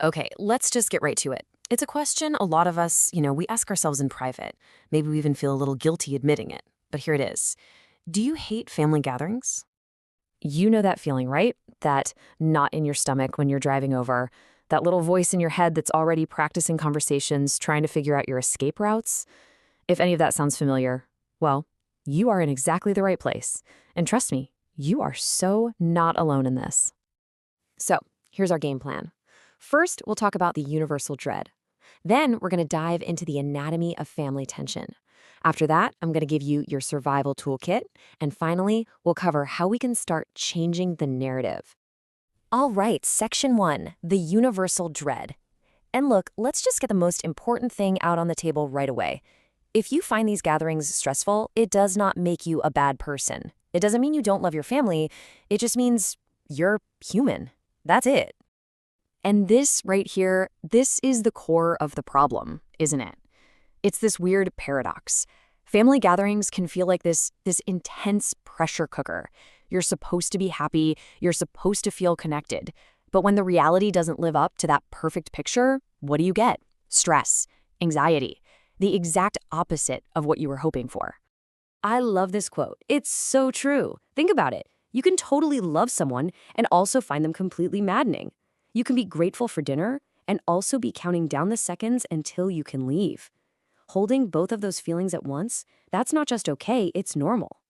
Okay, let's just get right to it. It's a question a lot of us, we ask ourselves in private. Maybe we even feel a little guilty admitting it. But here it is. Do you hate family gatherings? You know that feeling, right? That knot in your stomach when you're driving over, that little voice in your head that's already practicing conversations, trying to figure out your escape routes. If any of that sounds familiar, well, you are in exactly the right place. And trust me, you are so not alone in this. So, here's our game plan. First, we'll talk about the universal dread. Then, we're going to dive into the anatomy of family tension. After that, I'm going to give you your survival toolkit. And finally, we'll cover how we can start changing the narrative. All right, section 1, the universal dread. And look, let's just get the most important thing out on the table right away. If you find these gatherings stressful, it does not make you a bad person. It doesn't mean you don't love your family. It just means you're human. That's it. And this right here, this is the core of the problem, isn't it? It's this weird paradox. Family gatherings can feel like this intense pressure cooker. You're supposed to be happy, you're supposed to feel connected. But when the reality doesn't live up to that perfect picture, what do you get? Stress, anxiety, the exact opposite of what you were hoping for. I love this quote. It's so true. Think about it. You can totally love someone and also find them completely maddening. You can be grateful for dinner and also be counting down the seconds until you can leave. Holding both of those feelings at once, that's not just okay, it's normal.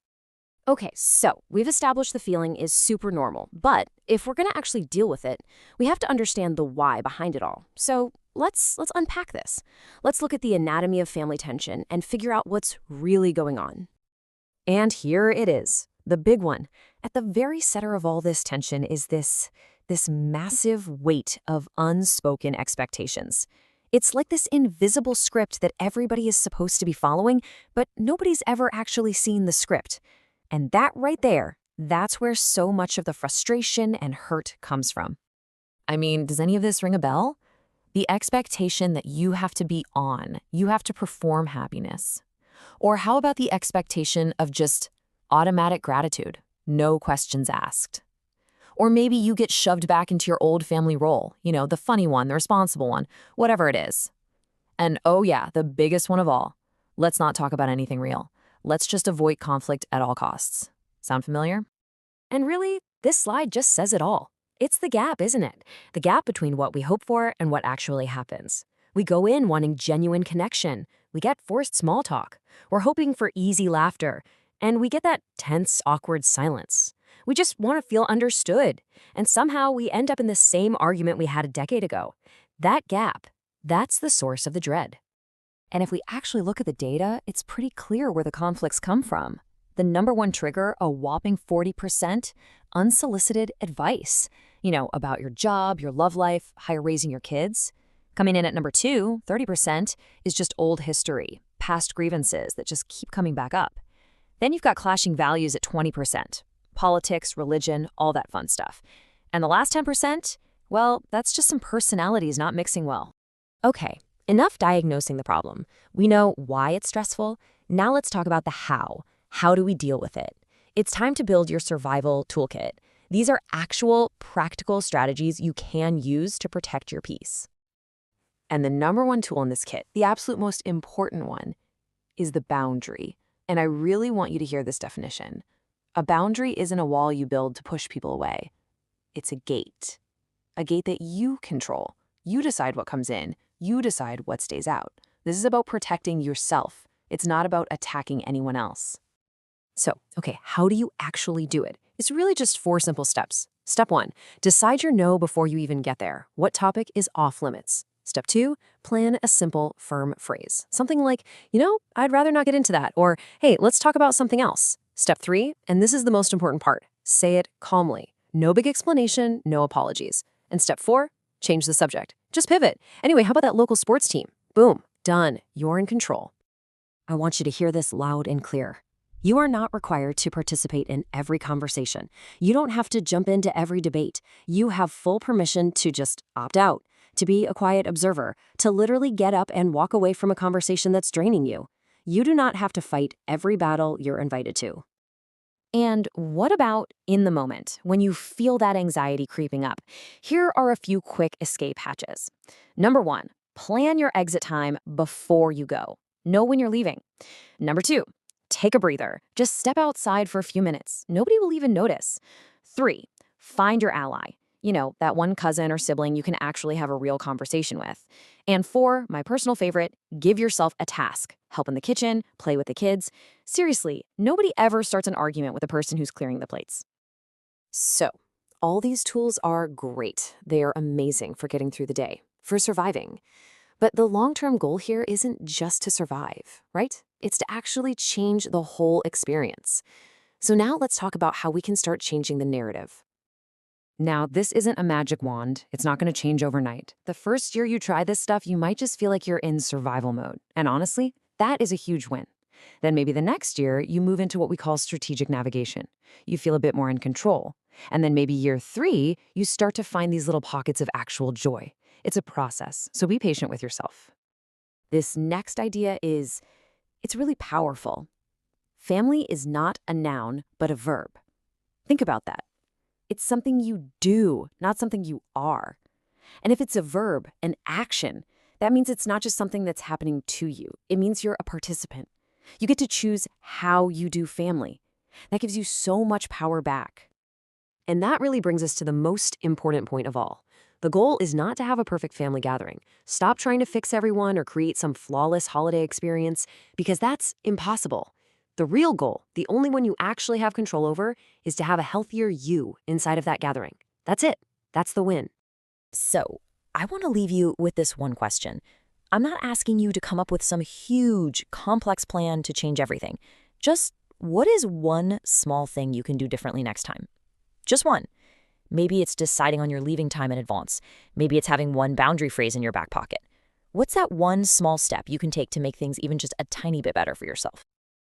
Okay, so we've established the feeling is super normal, but if we're going to actually deal with it, we have to understand the why behind it all. So let's unpack this. Let's look at the anatomy of family tension and figure out what's really going on. And here it is, the big one. At the very center of all this tension is this massive weight of unspoken expectations. It's like this invisible script that everybody is supposed to be following, but nobody's ever actually seen the script. And that right there, that's where so much of the frustration and hurt comes from. I mean, does any of this ring a bell? The expectation that you have to be on, you have to perform happiness. Or how about the expectation of just automatic gratitude, no questions asked? Or maybe you get shoved back into your old family role, the funny one, the responsible one, whatever it is. And oh yeah, the biggest one of all, let's not talk about anything real. Let's just avoid conflict at all costs. Sound familiar? And really, this slide just says it all. It's the gap, isn't it? The gap between what we hope for and what actually happens. We go in wanting genuine connection. We get forced small talk. We're hoping for easy laughter. And we get that tense, awkward silence. We just want to feel understood. And somehow we end up in the same argument we had a decade ago. That gap, that's the source of the dread. And if we actually look at the data, it's pretty clear where the conflicts come from. The number one trigger, a whopping 40%, unsolicited advice. About your job, your love life, how you're raising your kids. Coming in at number 2, 30%, is just old history, past grievances that just keep coming back up. Then you've got clashing values at 20%. Politics, religion, all that fun stuff. And the last 10%, well, that's just some personalities not mixing well. Okay, enough diagnosing the problem. We know why it's stressful. Now let's talk about the how. How do we deal with it? It's time to build your survival toolkit. These are actual, practical strategies you can use to protect your peace. And the number one tool in this kit, the absolute most important one, is the boundary. And I really want you to hear this definition. A boundary isn't a wall you build to push people away. It's a gate that you control. You decide what comes in. You decide what stays out. This is about protecting yourself. It's not about attacking anyone else. So, okay, how do you actually do it? It's really just 4 simple steps. Step 1, decide your no before you even get there. What topic is off limits? Step 2, plan a simple, firm phrase. Something like, I'd rather not get into that. Or, hey, let's talk about something else. Step 3, and this is the most important part, say it calmly. No big explanation, no apologies. And step 4, change the subject. Just pivot. Anyway, how about that local sports team? Boom, done. You're in control. I want you to hear this loud and clear. You are not required to participate in every conversation. You don't have to jump into every debate. You have full permission to just opt out, to be a quiet observer, to literally get up and walk away from a conversation that's draining you. You do not have to fight every battle you're invited to. And what about in the moment, when you feel that anxiety creeping up? Here are a few quick escape hatches. Number one, plan your exit time before you go. Know when you're leaving. Number two, take a breather. Just step outside for a few minutes. Nobody will even notice. Three, find your ally. That one cousin or sibling you can actually have a real conversation with. And four, my personal favorite, give yourself a task. Help in the kitchen, play with the kids. Seriously, nobody ever starts an argument with a person who's clearing the plates. So, all these tools are great. They are amazing for getting through the day, for surviving. But the long-term goal here isn't just to survive, right? It's to actually change the whole experience. So now let's talk about how we can start changing the narrative. Now, this isn't a magic wand. It's not going to change overnight. The first year you try this stuff, you might just feel like you're in survival mode. And honestly, that is a huge win. Then maybe the next year, you move into what we call strategic navigation. You feel a bit more in control. And then maybe year 3, you start to find these little pockets of actual joy. It's a process, so be patient with yourself. This next idea it's really powerful. Family is not a noun, but a verb. Think about that. It's something you do, not something you are. And if it's a verb, an action, that means it's not just something that's happening to you. It means you're a participant. You get to choose how you do family. That gives you so much power back. And that really brings us to the most important point of all. The goal is not to have a perfect family gathering. Stop trying to fix everyone or create some flawless holiday experience, because that's impossible. The real goal, the only one you actually have control over, is to have a healthier you inside of that gathering. That's it. That's the win. So, I want to leave you with this one question. I'm not asking you to come up with some huge, complex plan to change everything. Just what is one small thing you can do differently next time? Just one. Maybe it's deciding on your leaving time in advance. Maybe it's having one boundary phrase in your back pocket. What's that one small step you can take to make things even just a tiny bit better for yourself?